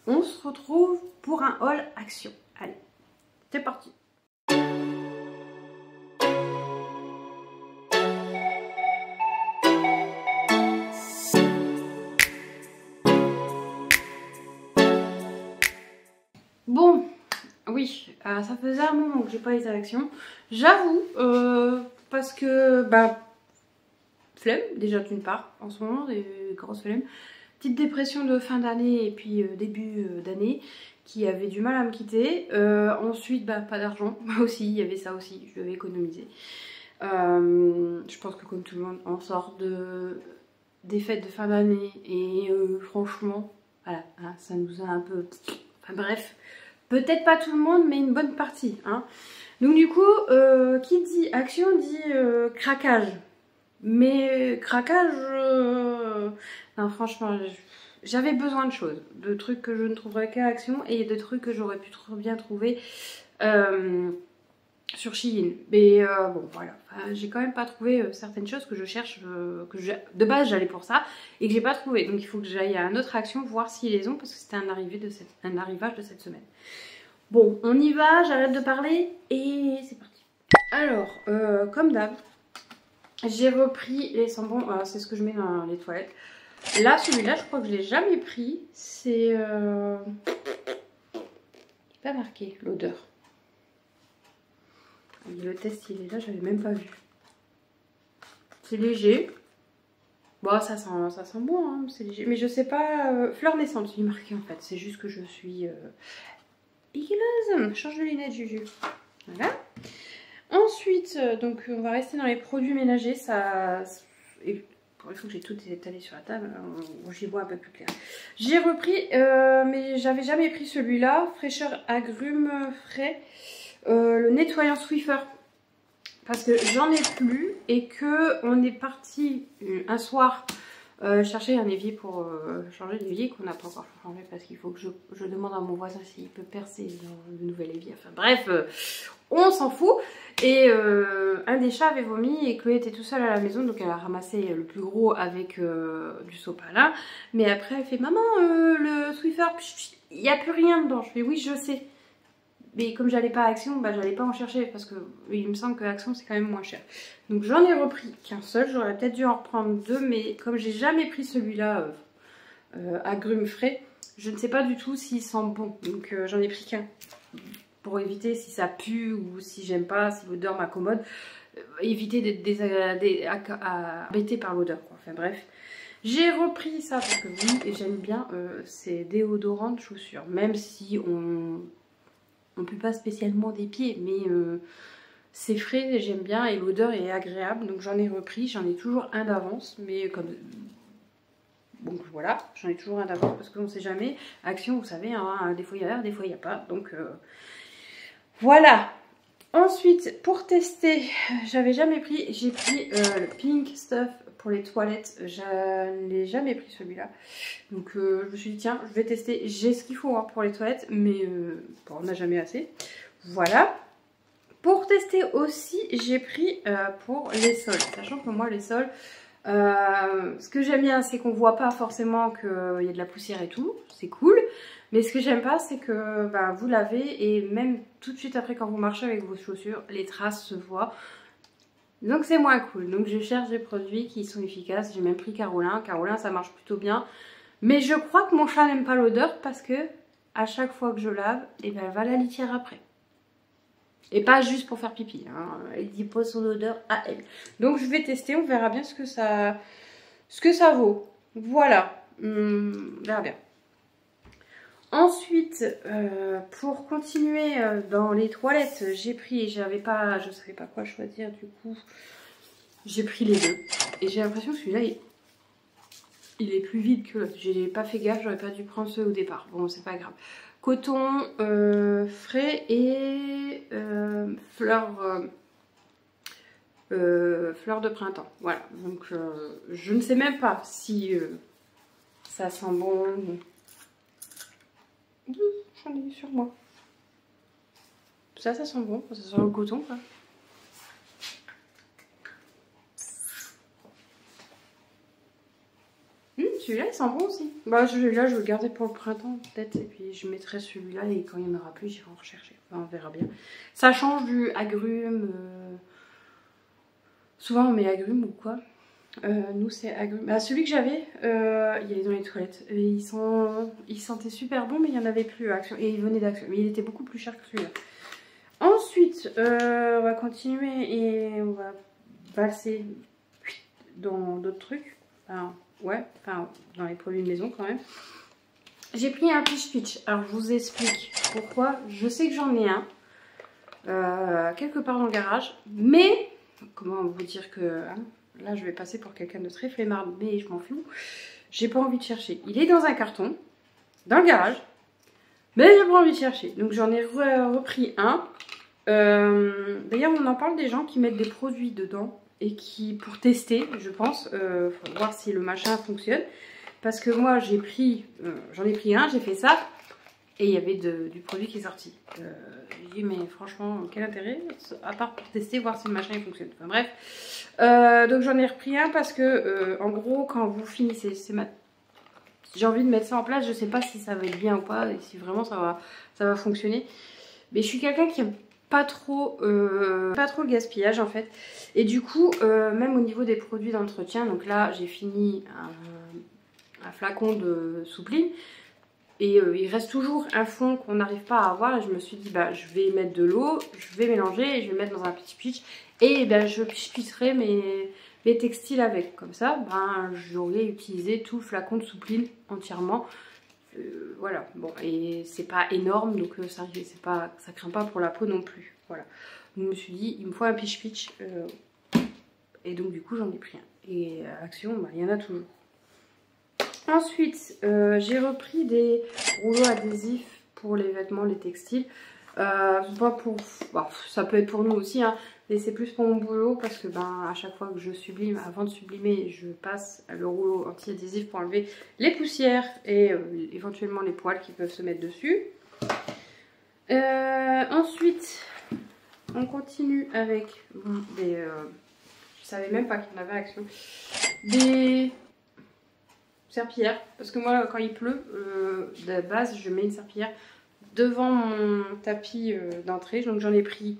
on se retrouve pour un haul Action. Allez, c'est parti. Bon, oui, ça faisait un moment que j'ai pas été à Action. J'avoue, parce que, bah, flemme, déjà d'une part, en ce moment, des grosses flemmes. Petite dépression de fin d'année et puis début d'année qui avait du mal à me quitter. Ensuite, bah, pas d'argent, aussi, il y avait ça aussi, je devais économiser. Je pense que comme tout le monde, on sort des fêtes de fin d'année et franchement, voilà, hein, ça nous a un peu... Enfin bref, peut-être pas tout le monde, mais une bonne partie. Hein. Donc du coup, qui dit action dit craquage. Mais craquage, non franchement, j'avais besoin de choses, de trucs que je ne trouverais qu'à Action et de trucs que j'aurais pu trop bien trouver sur Shein. Mais bon voilà, enfin, j'ai quand même pas trouvé certaines choses que je cherche, de base j'allais pour ça et que j'ai pas trouvé. Donc il faut que j'aille à une autre Action voir s'ils les ont parce que c'était un arrivage de cette semaine. Bon, on y va, j'arrête de parler et c'est parti. Alors, comme d'hab, j'ai repris les sambons, c'est ce que je mets dans les toilettes. Là, celui-là, je crois que je l'ai jamais pris. C'est... pas marqué l'odeur. Le test, il est là, j'avais même pas vu. C'est léger. Bon, ça sent bon, hein, c'est léger. Mais je sais pas... fleur naissante, il est marqué en fait. C'est juste que je suis... change de lunettes, Juju. Voilà. Ensuite, donc on va rester dans les produits ménagers. Il faut que j'ai tout étalé sur la table. J'y vois un peu plus clair. J'ai repris, mais j'avais jamais pris celui-là. Fraîcheur agrumes frais. Le nettoyant Swiffer. Parce que j'en ai plus et que on est parti un soir chercher un évier pour changer l'évier qu'on n'a pas encore changé parce qu'il faut que je demande à mon voisin s'il peut percer dans le nouvel évier. Enfin bref, on s'en fout. Et un des chats avait vomi et Chloé était tout seule à la maison, donc elle a ramassé le plus gros avec du sopalin. Mais après elle fait maman, le Swiffer, il n'y a plus rien dedans. Je fais oui je sais. Mais comme j'allais pas à Action, bah j'allais pas en chercher parce que il me semble que Action c'est quand même moins cher. Donc j'en ai repris qu'un seul, j'aurais peut-être dû en reprendre deux, mais comme j'ai jamais pris celui-là agrumes frais, je ne sais pas du tout s'il sent bon. Donc j'en ai pris qu'un pour éviter si ça pue ou si j'aime pas, si l'odeur m'accommode, éviter d'être embêté par l'odeur. Enfin bref. J'ai repris ça parce que oui, et j'aime bien ces déodorants de chaussures, même si on ne pue pas spécialement des pieds, mais c'est frais, j'aime bien et l'odeur est agréable. Donc j'en ai repris, j'en ai toujours un d'avance, mais comme... Donc voilà, j'en ai toujours un d'avance parce qu'on ne sait jamais. Action, vous savez, hein, des fois il y a, des fois il n'y a pas. Donc voilà. Ensuite, pour tester, j'avais jamais pris, j'ai pris le Pink Stuff pour les toilettes. Je ne l'ai jamais pris celui-là. Donc je me suis dit tiens, je vais tester. J'ai ce qu'il faut hein, pour les toilettes, mais bon, on n'a jamais assez. Voilà. Pour tester aussi, j'ai pris pour les sols. Sachant que moi les sols, ce que j'aime bien c'est qu'on voit pas forcément qu'il y a de la poussière et tout. C'est cool. Mais ce que j'aime pas c'est que bah, vous lavez et même tout de suite après quand vous marchez avec vos chaussures, les traces se voient. Donc c'est moins cool. Donc je cherche des produits qui sont efficaces. J'ai même pris Carolin. Carolin ça marche plutôt bien. Mais je crois que mon chat n'aime pas l'odeur parce que à chaque fois que je lave, et ben, elle va à la litière après. Et pas juste pour faire pipi. Hein. Elle dit pas son odeur à elle. Donc je vais tester, on verra bien ce que ça vaut. Voilà. On verra bien. Ensuite, pour continuer dans les toilettes, j'ai pris, je savais pas quoi choisir du coup. J'ai pris les deux. Et j'ai l'impression que celui-là, il est plus vide que l'autre. J'ai pas fait gaffe, j'aurais pas dû prendre ceux au départ. Bon, c'est pas grave. Coton frais et fleurs de printemps. Voilà. Donc, je ne sais même pas si ça sent bon. J'en ai eu sur moi. Ça sent bon. Ça sent le coton, quoi. celui-là il sent bon aussi. Bah celui-là je vais le garder pour le printemps peut-être. Et puis je mettrai celui-là et quand il n'y en aura plus j'irai en rechercher. Enfin, on verra bien. Ça change du agrume. Souvent on met agrume ou quoi. Nous c'est agrume. Bah, celui que j'avais, il est dans les toilettes. Et il sentait super bon mais il n'y en avait plus à Action. Et il venait d'Action. Mais il était beaucoup plus cher que celui-là. Ensuite, on va continuer et on va passer dans d'autres trucs. Enfin, ouais, enfin, dans les produits de maison quand même. J'ai pris un Peach Peach. Alors, je vous explique pourquoi. Je sais que j'en ai un quelque part dans le garage. Mais, comment vous dire que... Hein, là, je vais passer pour quelqu'un de très flemmard, mais je m'en fous. J'ai pas envie de chercher. Il est dans un carton, dans le garage. Mais j'ai pas envie de chercher. Donc, j'en ai repris un. D'ailleurs, on en parle des gens qui mettent des produits dedans. Et qui, pour tester, je pense, faut voir si le machin fonctionne. Parce que moi, j'en ai pris un, j'ai fait ça, et il y avait du produit qui est sorti. J'ai dit, mais franchement, quel intérêt, à part pour tester, voir si le machin il fonctionne. Enfin bref. Donc j'en ai repris un parce que, en gros, quand vous finissez, j'ai envie de mettre ça en place, je sais pas si ça va être bien ou pas, et si vraiment ça va fonctionner. Mais je suis quelqu'un qui aime pas trop le gaspillage en fait. Et du coup, même au niveau des produits d'entretien, donc là j'ai fini un flacon de soupline et il reste toujours un fond qu'on n'arrive pas à avoir et je me suis dit bah je vais mettre de l'eau, je vais mélanger et je vais mettre dans un petit pitch et ben je pitcherai mes textiles avec. Comme ça, ben j'aurais utilisé tout le flacon de soupline entièrement. Voilà, bon, et c'est pas énorme donc ça craint pas pour la peau non plus. Voilà, donc je me suis dit il me faut un pitch et donc du coup j'en ai pris un. Et à Action, bah, il y en a toujours. Ensuite, j'ai repris des rouleaux adhésifs pour les vêtements, les textiles. Pas pour, bah, ça peut être pour nous aussi, hein, mais c'est plus pour mon boulot parce que ben, à chaque fois que je sublime, avant de sublimer, je passe le rouleau anti-adhésif pour enlever les poussières et éventuellement les poils qui peuvent se mettre dessus. Ensuite, on continue avec des... je savais même pas qu'il y en avait à Action. Des serpillères, parce que moi quand il pleut, de base je mets une serpillière devant mon tapis d'entrée, donc j'en ai pris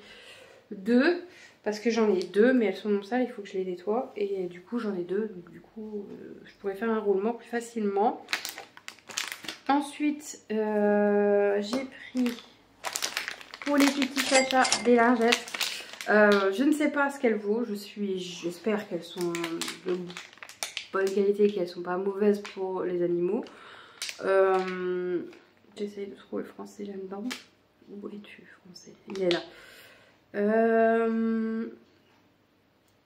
deux, parce que j'en ai deux, mais elles sont sales, il faut que je les nettoie, et du coup j'en ai deux, donc du coup je pourrais faire un roulement plus facilement. Ensuite, j'ai pris pour les petits sachets des lingettes. Je ne sais pas ce qu'elles vaut, j'espère qu'elles sont de bonne qualité, qu'elles sont pas mauvaises pour les animaux. J'essaye de trouver le français là-dedans. Où es-tu, français? Il est là.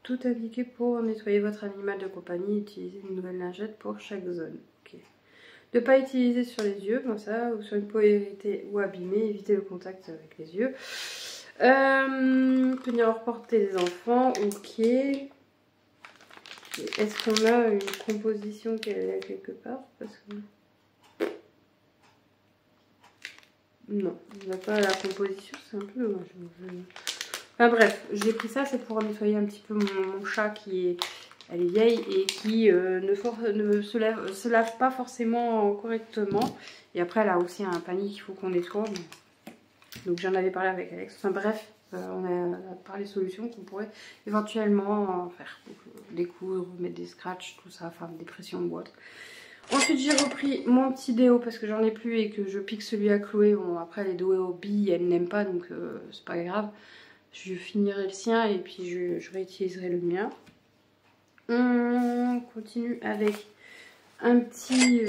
Tout indiqué pour nettoyer votre animal de compagnie, utiliser une nouvelle lingette pour chaque zone. Okay. Ne pas utiliser sur les yeux, comme ça, ou sur une peau irritée ou abîmée, éviter le contact avec les yeux. Tenir hors portée des enfants, ok. Est-ce qu'on a une composition quelque part? Parce que... Non, on n'a pas la composition, c'est un peu dommage. Enfin bref, j'ai pris ça, c'est pour nettoyer un petit peu mon chat elle est vieille et qui ne se lave pas forcément correctement. Et après, elle a aussi un panier qu'il faut qu'on nettoie. Donc j'en avais parlé avec Alex. Enfin bref, on a parlé solutions qu'on pourrait éventuellement faire. Donc, découdre, mettre des scratchs, tout ça, enfin des pressions ou autre. Ensuite j'ai repris mon petit déo parce que j'en ai plus et que je pique celui à Chloé. Bon après les déos billes elle n'aime pas donc c'est pas grave. Je finirai le sien et puis je réutiliserai le mien. On continue avec un petit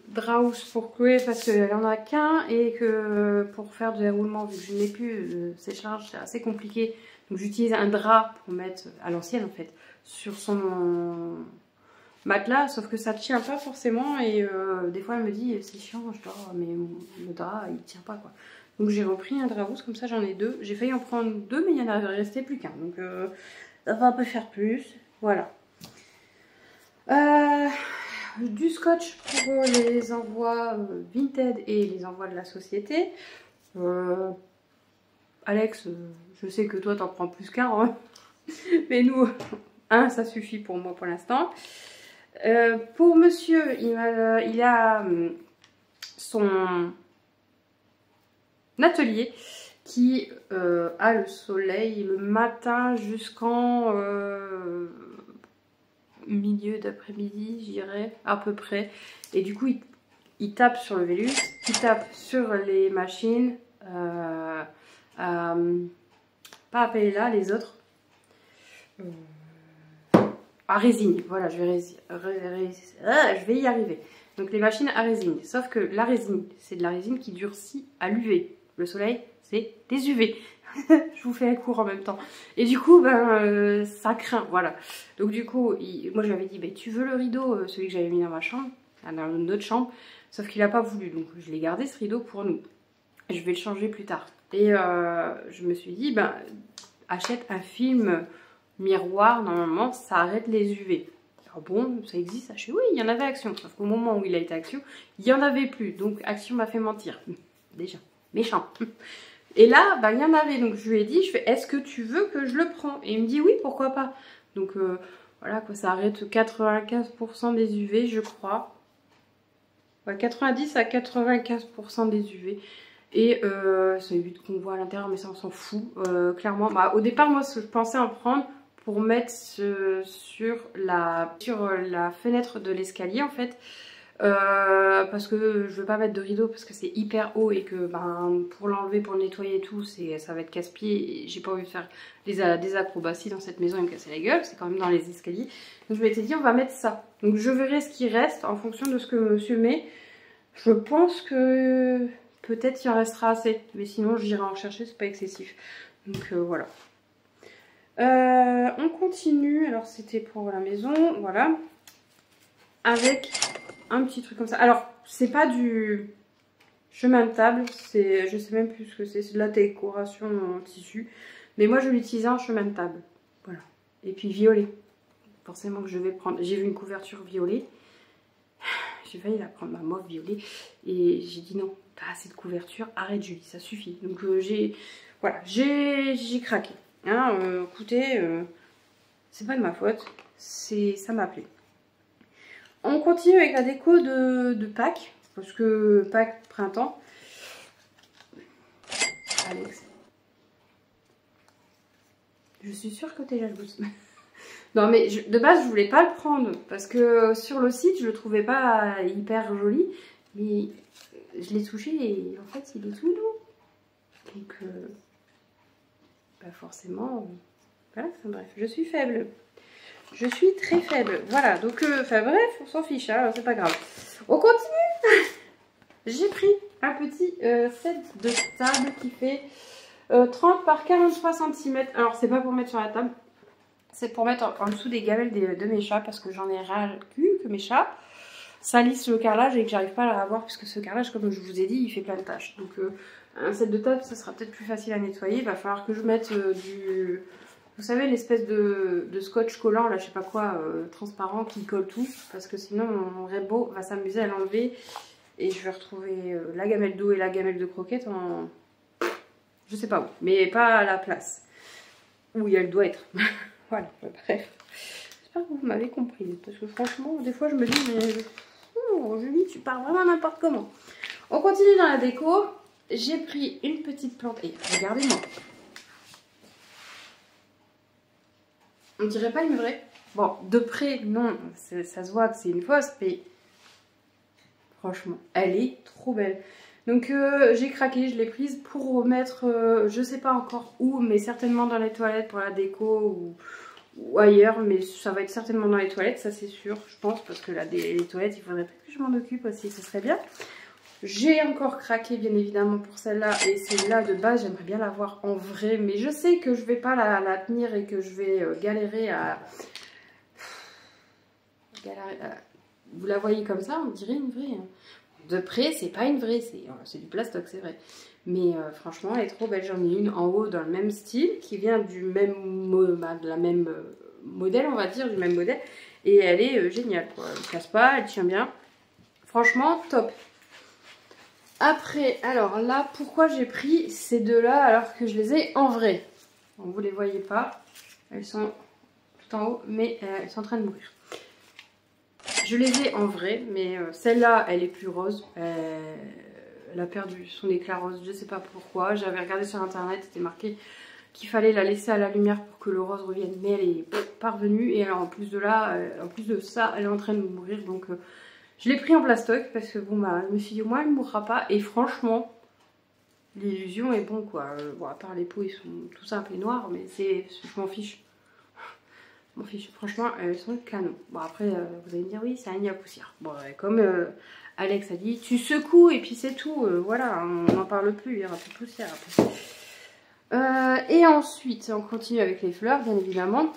Draus pour Chloé parce qu'elle en a qu'un et que pour faire des roulements, vu que je n'ai plus de séchage, c'est assez compliqué. Donc j'utilise un drap pour mettre à l'ancienne en fait sur son matelas, sauf que ça ne tient pas forcément et des fois elle me dit c'est chiant, je dors, mais le drap il tient pas quoi. Donc j'ai repris un Draus, comme ça j'en ai deux. J'ai failli en prendre deux mais il n'y en avait resté plus qu'un. Donc ça va pas faire plus. Voilà. Du scotch pour les envois Vinted et les envois de la société. Alex, je sais que toi t'en prends plus qu'un, hein. Mais nous, un ça suffit pour moi pour l'instant. Pour monsieur, il a son atelier qui a le soleil le matin jusqu'en milieu d'après-midi, je dirais, à peu près. Et du coup, il tape sur le Vélux, il tape sur les machines, pas appeler là, les autres. À résine, voilà, je vais y arriver. Donc les machines à résine, sauf que la résine, c'est de la résine qui durcit à l'UV. Le soleil, c'est des UV. Je vous fais un cours en même temps. Et du coup, ben, ça craint, voilà. Donc du coup, moi je lui avais dit, ben, tu veux le rideau, celui que j'avais mis dans ma chambre, dans notre chambre, sauf qu'il n'a pas voulu. Donc je l'ai gardé ce rideau pour nous. Je vais le changer plus tard. Et je me suis dit, ben, achète un film miroir, normalement, ça arrête les UV. Alors bon, ça existe, je fais oui, il y en avait Action. Sauf qu'au moment où il a été Action, il n'y en avait plus. Donc Action m'a fait mentir. Déjà, méchant. Et là, bah, il y en avait. Donc je lui ai dit, je fais, est-ce que tu veux que je le prends? Et il me dit oui, pourquoi pas. Donc voilà, quoi, ça arrête 95% des UV, je crois. Ouais, 90 à 95% des UV. Et ça évite qu'on voit à l'intérieur, mais ça on s'en fout. Clairement, bah, au départ, moi, je pensais en prendre pour mettre sur la fenêtre de l'escalier en fait. Parce que je veux pas mettre de rideau parce que c'est hyper haut et que ben, pour l'enlever, pour le nettoyer et tout, ça va être casse-pied. J'ai pas envie de faire des acrobaties dans cette maison et me casser la gueule, c'est quand même dans les escaliers. Donc je m'étais dit on va mettre ça. Donc je verrai ce qui reste en fonction de ce que monsieur met. Je pense que peut-être il en restera assez, mais sinon j'irai en chercher, c'est pas excessif. Donc voilà. On continue, alors c'était pour la maison, voilà. Avec un petit truc comme ça. Alors, c'est pas du chemin de table, je sais même plus ce que c'est de la décoration en tissu. Mais moi, je l'utilisais en chemin de table. Voilà. Et puis violet. Forcément que je vais prendre. J'ai vu une couverture violet. J'ai failli la prendre, ma mauve violet. Et j'ai dit non, t'as assez de couverture, arrête Julie, ça suffit. Donc voilà, j'ai craqué. Hein, écoutez, c'est pas de ma faute, ça m'a plu. On continue avec la déco de Pâques, parce que Pâques, printemps. Alex. Je suis sûre que t'es jalouse. Non mais de base je voulais pas le prendre, parce que sur le site je le trouvais pas hyper joli. Mais je l'ai touché et en fait il est tout doux. Donc bah forcément, voilà, enfin bref, je suis faible. Je suis très faible. Voilà, donc, enfin bref, on s'en fiche, hein, c'est pas grave. On continue. J'ai pris un petit set de table qui fait 30 par 43 cm. Alors, c'est pas pour mettre sur la table. C'est pour mettre en dessous des gamelles de mes chats. Parce que j'en ai ras le cul que mes chats salissent le carrelage et que j'arrive pas à le revoir. Puisque ce carrelage, comme je vous ai dit, il fait plein de tâches. Donc, un set de table, ça sera peut-être plus facile à nettoyer. Il va falloir que je mette du... Vous savez, l'espèce de scotch collant, là, je sais pas quoi, transparent, qui colle tout. Parce que sinon, mon Rebo va s'amuser à l'enlever. Et je vais retrouver la gamelle d'eau et la gamelle de croquettes en... Je sais pas où, mais pas à la place où elle doit être. Voilà, bref. J'espère que vous m'avez compris. Parce que franchement, des fois, je me dis, mais... Oh, Julie, tu pars vraiment n'importe comment. On continue dans la déco. J'ai pris une petite plante. Et regardez-moi. On dirait pas une vraie. Bon, de près, non, ça se voit que c'est une fausse, mais franchement, elle est trop belle. Donc j'ai craqué, je l'ai prise pour remettre, je sais pas encore où, mais certainement dans les toilettes pour la déco ou ailleurs, mais ça va être certainement dans les toilettes, ça c'est sûr, je pense, parce que là, les toilettes, il faudrait peut-être que je m'en occupe aussi, ce serait bien. J'ai encore craqué bien évidemment pour celle-là, et celle-là de base j'aimerais bien la voir en vrai, mais je sais que je vais pas la tenir et que je vais galérer à... Vous la voyez comme ça, on dirait une vraie. Hein. De près, c'est pas une vraie, c'est du plastoc, c'est vrai. Mais franchement, elle est trop belle. J'en ai une en haut dans le même style, qui vient du même, de la même modèle, on va dire, du même modèle. Et elle est géniale, quoi. Elle ne casse pas, elle tient bien. Franchement, top. Après, alors là, pourquoi j'ai pris ces deux-là alors que je les ai en vrai? Bon, vous les voyez pas, elles sont tout en haut, mais elles sont en train de mourir. Je les ai en vrai, mais celle-là, elle est plus rose. Elle a perdu son éclat rose, je sais pas pourquoi. J'avais regardé sur internet, c'était marqué qu'il fallait la laisser à la lumière pour que le rose revienne. Mais elle est pas revenue. Et alors en plus de ça, elle est en train de mourir. Donc je l'ai pris en plastoc parce que bon bah je me suis dit au moins elle ne mourra pas. Et franchement, l'illusion est bon quoi. Bon, à part les peaux, ils sont tout simples et noirs, mais je m'en fiche. Je m'en fiche. Franchement, elles sont canon. Bon après, vous allez me dire oui, c'est un nid à poussière. Bon, comme Alex a dit, tu secoues et puis c'est tout. Voilà, on n'en parle plus, il n'y aura plus de poussière après. Et ensuite, on continue avec les fleurs, bien évidemment.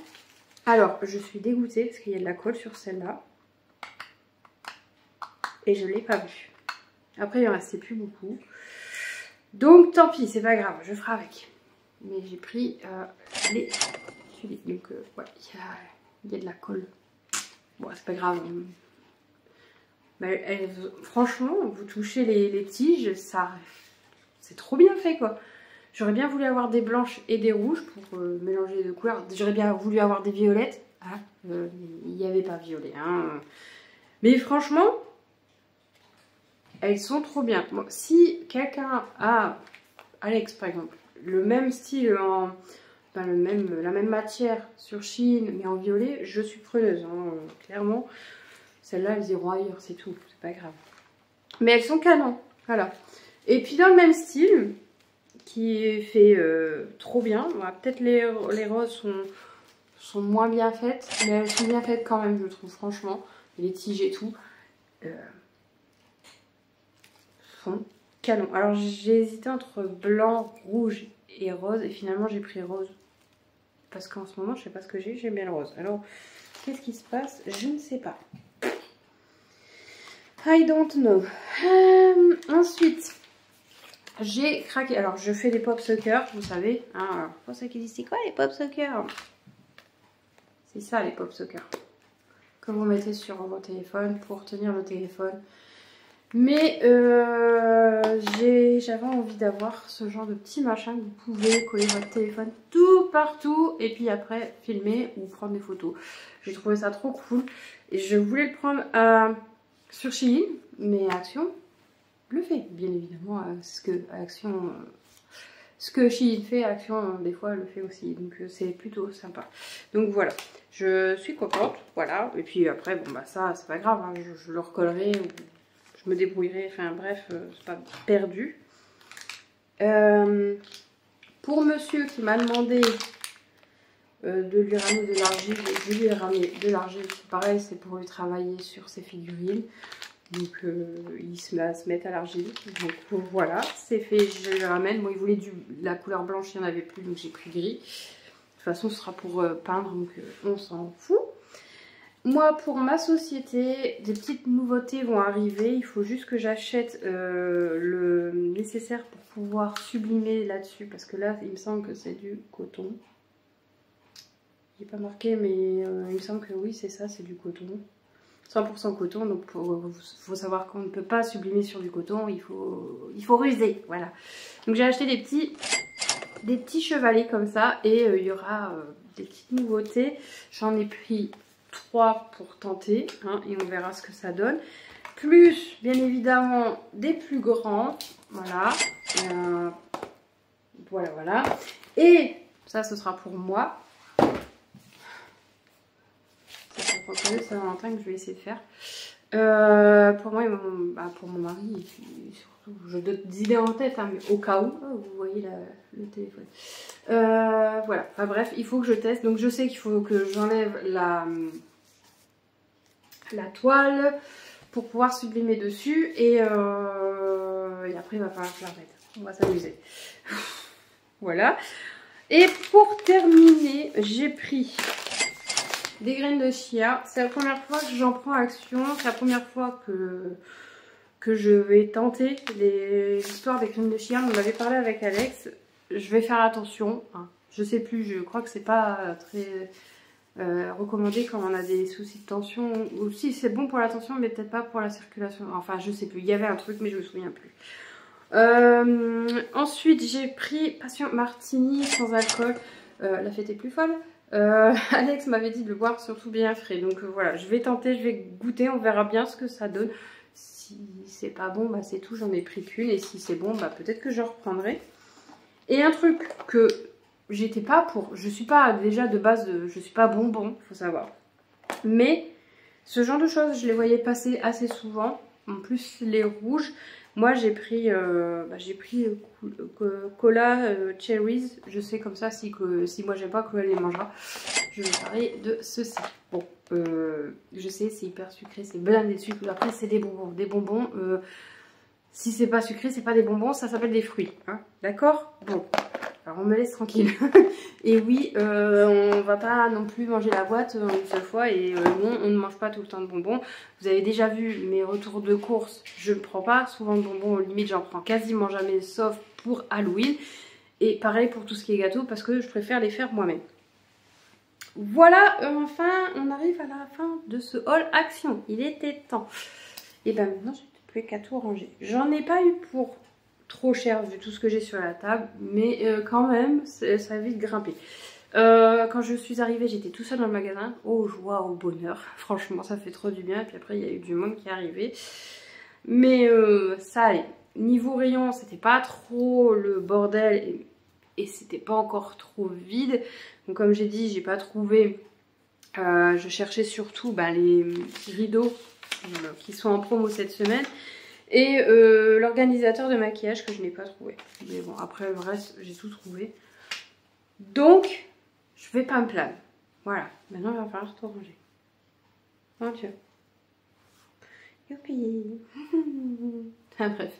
Alors, je suis dégoûtée parce qu'il y a de la colle sur celle-là. Et je ne l'ai pas vue. Après, il en restait plus beaucoup. Donc, tant pis, c'est pas grave, je ferai avec. Mais j'ai pris les tulips. Donc, ouais, il y a de la colle. Bon, c'est pas grave. Mais franchement, vous touchez les tiges, ça, c'est trop bien fait quoi. J'aurais bien voulu avoir des blanches et des rouges pour mélanger les deux couleurs. J'aurais bien voulu avoir des violettes. Ah, il n'y avait pas violet. Hein. Mais franchement, elles sont trop bien. Bon, si quelqu'un a, Alex par exemple, le même style, la même matière sur Shein, mais en violet, je suis preneuse. Hein, clairement, celles-là, elles iront ailleurs, c'est tout. C'est pas grave. Mais elles sont canons. Voilà. Et puis dans le même style, qui est fait trop bien. Voilà, peut-être les roses sont moins bien faites, mais elles sont bien faites quand même, je trouve, franchement. Les tiges et tout sont canon. Alors j'ai hésité entre blanc, rouge et rose, et finalement j'ai pris rose. Parce qu'en ce moment, je sais pas ce que j'ai, j'aime bien le rose. Alors, qu'est-ce qui se passe? Je ne sais pas. I don't know. Ensuite, j'ai craqué. Alors, je fais des pop suckers, vous savez. Hein, alors, pour ceux qui disent, c'est quoi les pop suckers? C'est ça, les pop suckers. Que vous mettez sur votre téléphone pour tenir le téléphone. Mais j'avais envie d'avoir ce genre de petit machin que vous pouvez coller votre téléphone tout partout. Et puis après, filmer ou prendre des photos. J'ai trouvé ça trop cool. Et je voulais le prendre sur Shein, mais Action le fait, bien évidemment. Ce que Shein fait, Action des fois le fait aussi, donc c'est plutôt sympa. Donc voilà, je suis contente, voilà. Et puis après, bon bah ça c'est pas grave, hein, je le recollerai, ou je me débrouillerai, enfin bref, c'est pas perdu. Pour monsieur qui m'a demandé de lui ramener de l'argile, je lui ai ramené de l'argile, pareil, c'est pour lui travailler sur ses figurines. Donc il se met à l'argile. Donc voilà, c'est fait, je le ramène. Bon, il voulait la couleur blanche, il n'y en avait plus, donc j'ai pris gris. De toute façon, ce sera pour peindre, donc on s'en fout. Moi, pour ma société, des petites nouveautés vont arriver. Il faut juste que j'achète le nécessaire pour pouvoir sublimer là-dessus. Parce que là, il me semble que c'est du coton. Il n'est pas marqué, mais il me semble que oui, c'est ça, c'est du coton. 100% coton, donc faut savoir qu'on ne peut pas sublimer sur du coton, il faut ruser, voilà. Donc j'ai acheté des petits chevalets comme ça, et il y aura des petites nouveautés. J'en ai pris 3 pour tenter, hein, et on verra ce que ça donne. Plus, bien évidemment, des plus grands, voilà. Voilà. Et ça, ce sera pour moi. C'est Saint-Valentin que je vais essayer de faire. Pour moi et pour mon mari, et puis surtout, j'ai d'autres idées en tête, hein, mais au cas où, vous voyez le téléphone. Voilà, enfin bref, il faut que je teste. Donc je sais qu'il faut que j'enlève la toile pour pouvoir sublimer dessus. Et après, il va falloir que j'arrête. On va s'amuser. Voilà. Et pour terminer, j'ai pris des graines de chia. C'est la première fois que j'en prends Action. C'est la première fois que je vais tenter l'histoire des graines de chia. On en avait parlé avec Alex. Je vais faire attention. Hein. Je sais plus, je crois que c'est pas très recommandé quand on a des soucis de tension. Ou si c'est bon pour la tension, mais peut-être pas pour la circulation. Enfin, je sais plus. Il y avait un truc, mais je me souviens plus. Ensuite, j'ai pris Passion Martini sans alcool. La fête est plus folle. Alex m'avait dit de le boire surtout bien frais. Donc voilà, je vais tenter, je vais goûter, on verra bien ce que ça donne. Si c'est pas bon, bah c'est tout, j'en ai pris qu'une. Et si c'est bon, bah peut-être que je reprendrai. Et un truc que j'étais pas pour, je suis pas déjà de base, je suis pas bonbon, faut savoir. Mais ce genre de choses, je les voyais passer assez souvent. En plus les rouges. Moi j'ai pris cola cherries, je sais comme ça si moi j'aime pas, Chloé les mangera. Je vais parler de ceci. Bon, je sais c'est hyper sucré, c'est blindé de sucre, après c'est des bonbons. Des bonbons, si c'est pas sucré, c'est pas des bonbons, ça s'appelle des fruits. Hein, d'accord? Bon, alors on me laisse tranquille. Et oui, on va pas non plus manger la boîte une seule fois. Et non, on ne mange pas tout le temps de bonbons. Vous avez déjà vu mes retours de course. Je ne prends pas souvent de bonbons. Au limite, j'en prends quasiment jamais, sauf pour Halloween. Et pareil pour tout ce qui est gâteau, parce que je préfère les faire moi-même. Voilà, enfin, on arrive à la fin de ce haul action. Il était temps. Et ben maintenant, j'ai plus qu'à tout ranger. J'en ai pas eu pour trop cher vu tout ce que j'ai sur la table, mais quand même ça a vite grimpé. Quand je suis arrivée, j'étais tout seul dans le magasin. Oh joie, au bonheur, franchement ça fait trop du bien. Et puis après il y a eu du monde qui est arrivé, mais ça allait. Niveau rayon, c'était pas trop le bordel et c'était pas encore trop vide. Donc comme j'ai dit, j'ai pas trouvé, je cherchais surtout les rideaux qui sont en promo cette semaine. Et l'organisateur de maquillage que je n'ai pas trouvé. Mais bon, après le reste, j'ai tout trouvé. Donc, je vais pas me plaindre. Voilà, maintenant il va falloir tout ranger. Mon Dieu. Youpi. Ah, bref.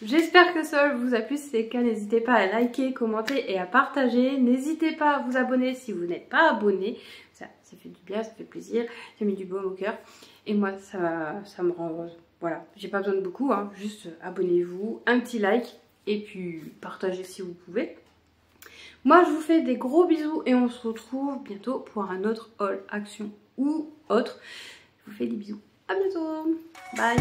J'espère que ça vous a plu. Si c'est le cas, n'hésitez pas à liker, commenter et à partager. N'hésitez pas à vous abonner si vous n'êtes pas abonné. Ça fait du bien, ça fait plaisir. J'ai mis du baume au cœur. Et moi, ça me rend heureuse. Voilà, j'ai pas besoin de beaucoup, hein. Juste abonnez-vous, un petit like et puis partagez si vous pouvez. Moi, je vous fais des gros bisous et on se retrouve bientôt pour un autre haul action ou autre. Je vous fais des bisous. À bientôt. Bye.